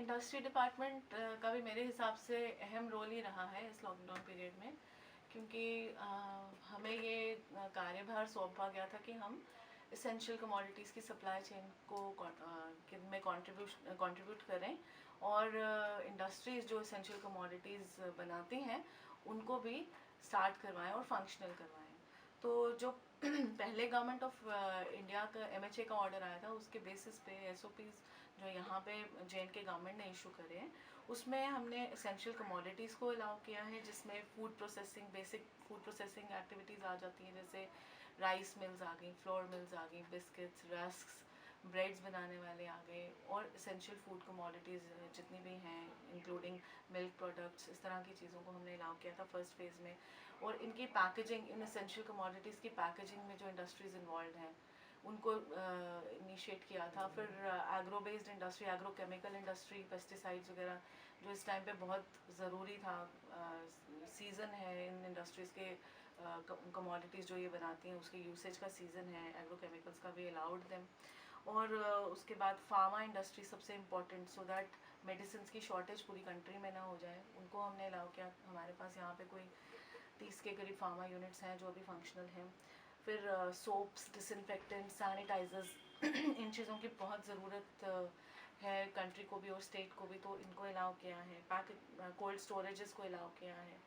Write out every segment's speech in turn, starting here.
Industry department का भी मेरे हिसाब से अहम रोल ही रहा है इस लॉकडाउन पीरियड में, क्योंकि हमें ये कार्यभार सौंपा गया था कि हम इसेंशियल कमोडिटीज़ की सप्लाई चेन को में कंट्रीब्यूट करें और इंडस्ट्रीज़ जो इसेंशियल कमोडिटीज़ बनाती हैं उनको भी स्टार्ट करवाएं और फंक्शनल करवाएं। तो जो पहले गवर्नमेंट ऑफ इंडिया का MHA का ऑर्डर आया था, उसके बेसिस पे SOPs जो यहाँ पे JNK गवर्नमेंट ने इशू करे हैं, उसमें हमने एसेंशियल कमोडिटीज़ को अलाउ किया है, जिसमें food processing, basic food processing activities आ जाती हैं, जैसे राइस मिल्स आ गई, फ्लोर मिल्स आ गई, बिस्किट्स, रस्क्स, ब्रेड्स बनाने वाले आ गए, और एसेंशियल फूड कमोडिटीज़ जितनी भी हैं इंक्लूडिंग मिल्क प्रोडक्ट्स, इस तरह की चीज़ों को हमने अलाउ किया था फर्स्ट फेज़ में। और इनकी पैकेजिंग, इन एसेंशियल कमोडिटीज़ की पैकेजिंग में जो इंडस्ट्रीज़ इन्वॉल्व हैं उनको इनिशिएट किया था। फिर agro based industry, agro chemical industry, pesticides वगैरह जो इस टाइम पे बहुत ज़रूरी था, सीज़न है इन इंडस्ट्रीज़ के, कमोडिटीज़ जो ये बनाती हैं उसके यूसेज का सीज़न है, एग्रो केमिकल्स का भी अलाउड देम। और उसके बाद फार्मा इंडस्ट्री सबसे इम्पॉर्टेंट, सो दैट मेडिसिन की शॉर्टेज पूरी कंट्री में ना हो जाए, उनको हमने अलाउ किया। हमारे पास यहाँ पे कोई 30 के करीब फार्मा यूनिट्स हैं जो अभी फंक्शनल हैं। फिर सोप्स, डिसइंफेक्टेंट, सैनिटाइजर्स इन चीज़ों की बहुत ज़रूरत है कंट्री को भी और स्टेट को भी, तो इनको अलाउ किया है। कोल्ड स्टोरेजेस को अलाउ किया है,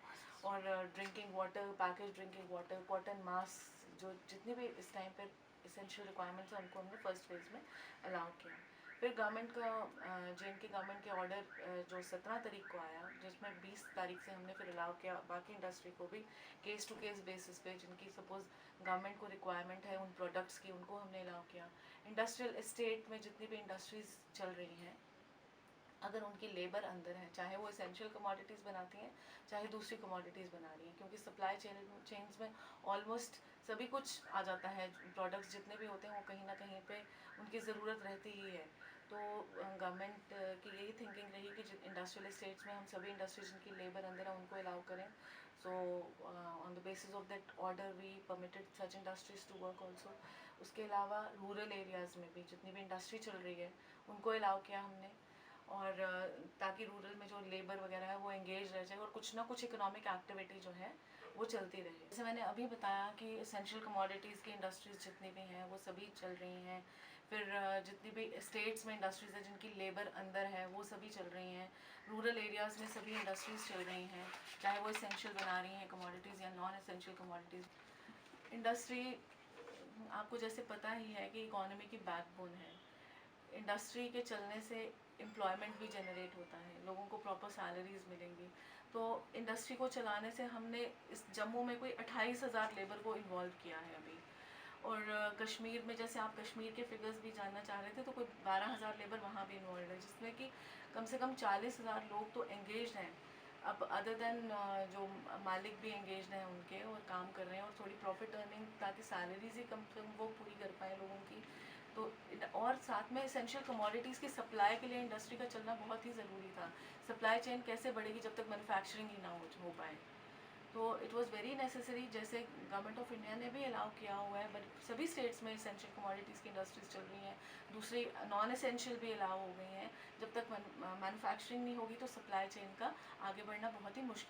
और drinking water, package drinking water, cotton mask, जो जितनी भी इस टाइम पर इसेंशियल रिक्वायरमेंट्स हैं उनको हमने फर्स्ट फेज़ में अलाउ किया। फिर गवर्नमेंट का JNK गवर्नमेंट के ऑर्डर जो 17 तारीख को आया, जिसमें 20 तारीख से हमने फिर अलाउ किया बाकी इंडस्ट्री को भी केस टू केस बेसिस पे, जिनकी सपोज गवर्नमेंट को रिक्वायरमेंट है उन प्रोडक्ट्स की, उनको हमने अलाउ किया। इंडस्ट्रियल एस्टेट में जितनी भी इंडस्ट्रीज़ चल रही हैं, अगर उनकी लेबर अंदर है, चाहे वो एसेंशियल कमोडिटीज़ बनाती हैं चाहे दूसरी कमोडिटीज़ बना रही हैं, क्योंकि सप्लाई चेन्स में ऑलमोस्ट सभी कुछ आ जाता है, प्रोडक्ट्स जितने भी होते हैं वो कहीं ना कहीं पे उनकी ज़रूरत रहती ही है। तो गवर्नमेंट की यही थिंकिंग रही कि इंडस्ट्रियल एस्टेट्स में हम सभी इंडस्ट्रीज जिनकी लेबर अंदर है उनको अलाउ करें। So on the basis of that order we permitted such industries to work also. उसके अलावा रूरल एरियाज़ में भी जितनी भी इंडस्ट्री चल रही है उनको अलाउ किया हमने, और ताकि रूरल में जो लेबर वगैरह है वो एंगेज रह जाए और कुछ ना कुछ इकोनॉमिक एक्टिविटी जो है वो चलती रहे। जैसे मैंने अभी बताया कि एसेंशियल कमोडिटीज़ की इंडस्ट्रीज़ जितनी भी हैं वो सभी चल रही हैं। फिर जितनी भी स्टेट्स में इंडस्ट्रीज़ है जिनकी लेबर अंदर है वो सभी चल रही हैं। रूरल एरियाज़ में सभी इंडस्ट्रीज़ चल रही हैं, चाहे वो एसेंशियल बना रही हैं कमोडिटीज़ या नॉन एसेंशियल कमोडिटीज़। इंडस्ट्री आपको जैसे पता ही है कि इकोनॉमी की बैकबोन है। इंडस्ट्री के चलने से एम्प्लॉयमेंट भी जनरेट होता है, लोगों को प्रॉपर सैलरीज मिलेंगी। तो इंडस्ट्री को चलाने से हमने इस जम्मू में कोई 28,000 लेबर को इन्वॉल्व किया है अभी, और कश्मीर में, जैसे आप कश्मीर के फिगर्स भी जानना चाह रहे थे, तो कोई 12,000 लेबर वहाँ भी इन्वॉल्व है, जिसमें कि कम से कम 40,000 लोग तो एंगेज हैं। अब अदर देन जो मालिक भी एंगेज हैं उनके, और काम कर रहे हैं और थोड़ी प्रॉफिट अर्निंग, ताकि सैलरीज ही कम से कम वो पूरी कर पाए लोगों की। तो और साथ में एसेंशियल कमोडिटीज़ की सप्लाई के लिए इंडस्ट्री का चलना बहुत ही ज़रूरी था। सप्लाई चेन कैसे बढ़ेगी जब तक मैन्युफैक्चरिंग ही ना हो पाए। तो इट वाज वेरी नेसेसरी, जैसे गवर्नमेंट ऑफ इंडिया ने भी अलाउ किया हुआ है, बट सभी स्टेट्स में एसेंशियल कमोडिटीज़ की इंडस्ट्रीज चल रही हैं, दूसरी नॉन एसेंशियल भी अलाउ हो गई हैं। जब तक मैन्युफैक्चरिंग नहीं होगी तो सप्लाई चेन का आगे बढ़ना बहुत ही मुश्किल